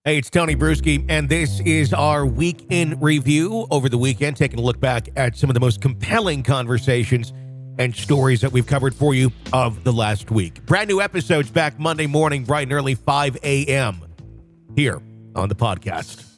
Hey, it's Tony Brueski, and this is our week in review over the weekend, taking a look back at some of the most compelling conversations and stories that we've covered for you of the last week. Brand new episodes back Monday morning, bright and early, 5 a.m. here on the podcast.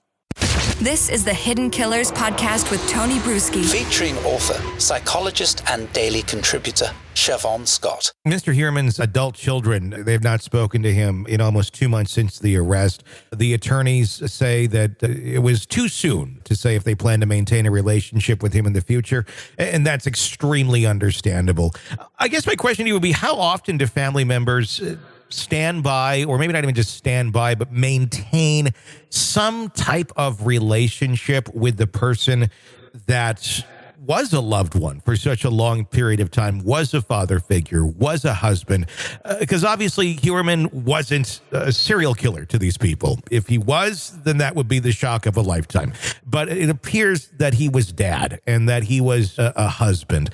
This is the Hidden Killers podcast with Tony Brueski. Featuring author, psychologist, and daily contributor, Siobhan Scott. Mr. Heuermann's adult children, they've not spoken to him in almost 2 months since the arrest. The attorneys say that it was too soon to say if they plan to maintain a relationship with him in the future, and that's extremely understandable. I guess my question to you would be, how often do family members stand by, or maybe not even just stand by, but maintain some type of relationship with the person that was a loved one for such a long period of time, was a father figure, was a husband? Because obviously Heuermann wasn't a serial killer to these people. If he was, then that would be the shock of a lifetime. But it appears that he was dad and that he was a husband.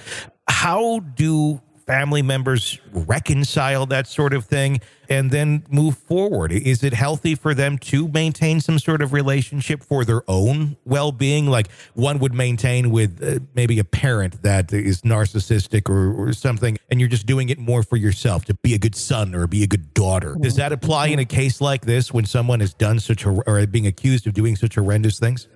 How do family members reconcile that sort of thing and then move forward? Is it healthy for them to maintain some sort of relationship for their own well-being, like one would maintain with maybe a parent that is narcissistic or something, and you're just doing it more for yourself to be a good son or be a good daughter? Does that apply in a case like this when someone has done or being accused of doing such horrendous things?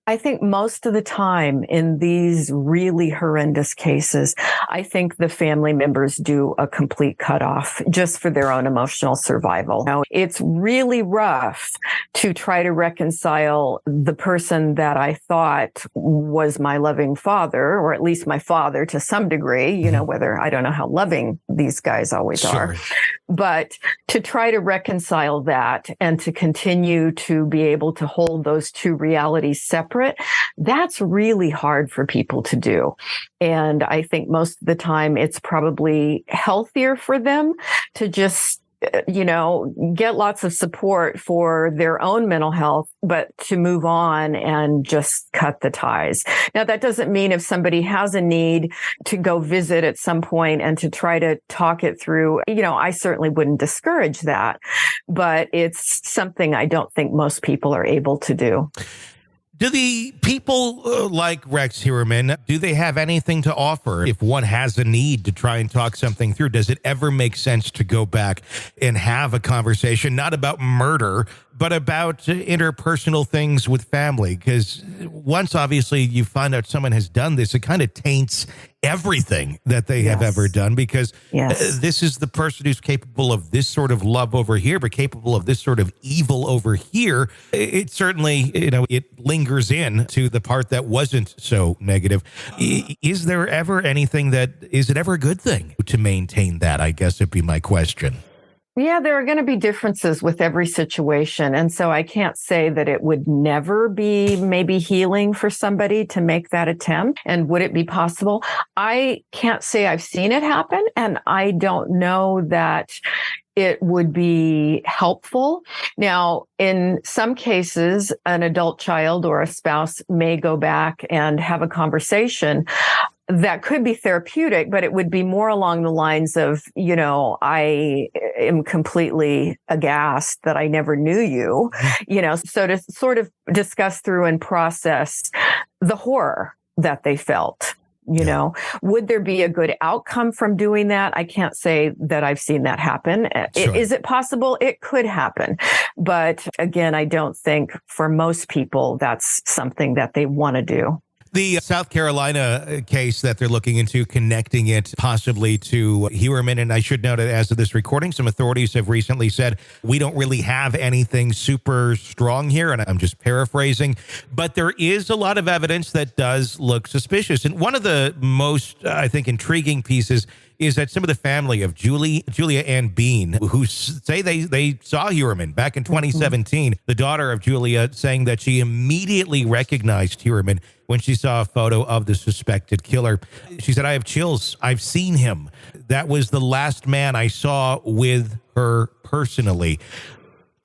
I think most of the time in these really horrendous cases, I think the family members do a complete cutoff just for their own emotional survival. Now, it's really rough to try to reconcile the person that I thought was my loving father, or at least my father to some degree, whether I don't know how loving these guys always are. But to try to reconcile that and to continue to be able to hold those two realities separate, that's really hard for people to do. And I think most of the time it's probably healthier for them to just get lots of support for their own mental health, but to move on and just cut the ties. Now, that doesn't mean if somebody has a need to go visit at some point and to try to talk it through, I certainly wouldn't discourage that, but it's something I don't think most people are able to do. Do the people like Rex Heuermann, do they have anything to offer if one has a need to try and talk something through? Does it ever make sense to go back and have a conversation, not about murder, but about interpersonal things with family? Because once, obviously, you find out someone has done this, it kind of taints everything that they have ever done, because this is the person who's capable of this sort of love over here, but capable of this sort of evil over here. It certainly, it lingers in to the part that wasn't so negative. Is there ever anything is it ever a good thing to maintain that? I guess it'd be my question. Yeah, there are going to be differences with every situation. And so I can't say that it would never be maybe healing for somebody to make that attempt. And would it be possible? I can't say I've seen it happen. And I don't know that it would be helpful. Now, in some cases, an adult child or a spouse may go back and have a conversation that could be therapeutic, but it would be more along the lines of, I am completely aghast that I never knew you, so to sort of discuss through and process the horror that they felt. Would there be a good outcome from doing that? I can't say that I've seen that happen. Sure. Is it possible? It could happen. But again, I don't think for most people that's something that they want to do. The South Carolina case that they're looking into, connecting it possibly to Heuermann, and I should note that as of this recording, some authorities have recently said, we don't really have anything super strong here, and I'm just paraphrasing, but there is a lot of evidence that does look suspicious. And one of the most, I think, intriguing pieces is that some of the family of Julia Ann Bean, who say they saw Heuermann back in 2017, the daughter of Julia saying that she immediately recognized Heuermann when she saw a photo of the suspected killer. She said, I have chills. I've seen him. That was the last man I saw with her personally.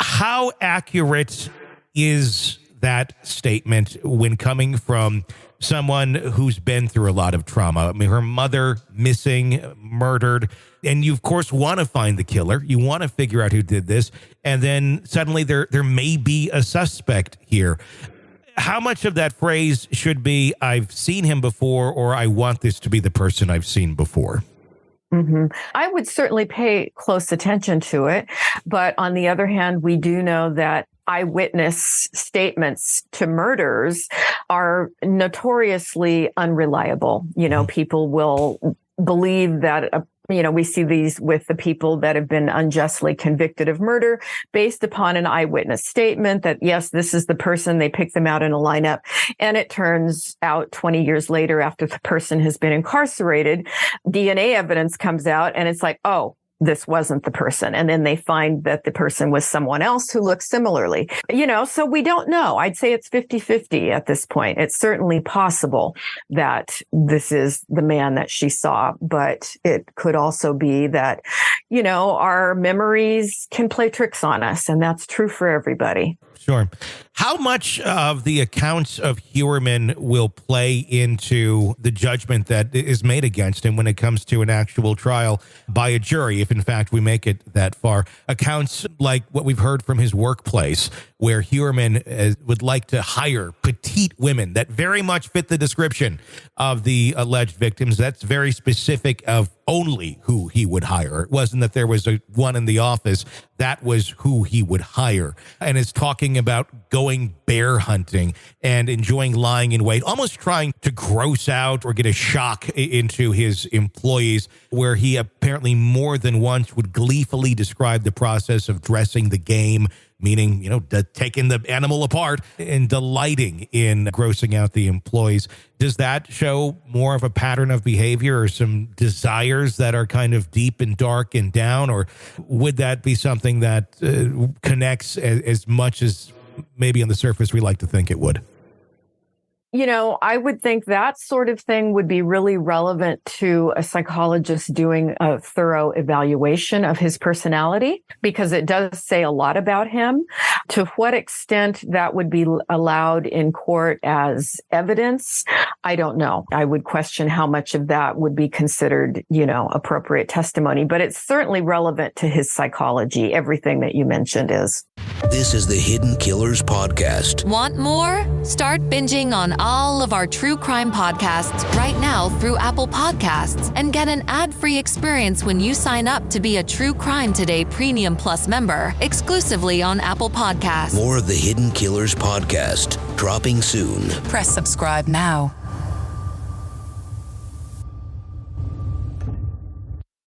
How accurate is that statement when coming from someone who's been through a lot of trauma? I mean, her mother missing, murdered, and you, of course, want to find the killer. You want to figure out who did this, and then suddenly there may be a suspect here. How much of that phrase should be, I've seen him before, or I want this to be the person I've seen before? Mm-hmm. I would certainly pay close attention to it. But on the other hand, we do know that eyewitness statements to murders are notoriously unreliable. People will believe that we see these with the people that have been unjustly convicted of murder based upon an eyewitness statement that, yes, this is the person. They pick them out in a lineup. And it turns out 20 years later, after the person has been incarcerated, DNA evidence comes out and it's like, oh, this wasn't the person. And then they find that the person was someone else who looks similarly. So we don't know. I'd say it's 50-50 at this point. It's certainly possible that this is the man that she saw, but it could also be that, our memories can play tricks on us, and that's true for everybody. Sure. How much of the accounts of Heuermann will play into the judgment that is made against him when it comes to an actual trial by a jury, if in fact we make it that far? Accounts like what we've heard from his workplace, where Heuermann would like to hire petite women that very much fit the description of the alleged victims. That's very specific of only who he would hire. It wasn't that there was one in the office. That was who he would hire. And is talking about going bear hunting and enjoying lying in wait, almost trying to gross out or get a shock into his employees, where he apparently more than once would gleefully describe the process of dressing the game, meaning, taking the animal apart and delighting in grossing out the employees. Does that show more of a pattern of behavior or some desires that are kind of deep and dark and down? Or would that be something that connects as much as maybe on the surface we like to think it would? I would think that sort of thing would be really relevant to a psychologist doing a thorough evaluation of his personality, because it does say a lot about him. To what extent that would be allowed in court as evidence, I don't know. I would question how much of that would be considered, appropriate testimony, but it's certainly relevant to his psychology. Everything that you mentioned is. This is the Hidden Killers Podcast. Want more? Start binging on all of our true crime podcasts right now through Apple Podcasts, and get an ad-free experience when you sign up to be a True Crime Today Premium Plus member, exclusively on Apple Podcasts. More of the Hidden Killers Podcast, dropping soon. Press subscribe now.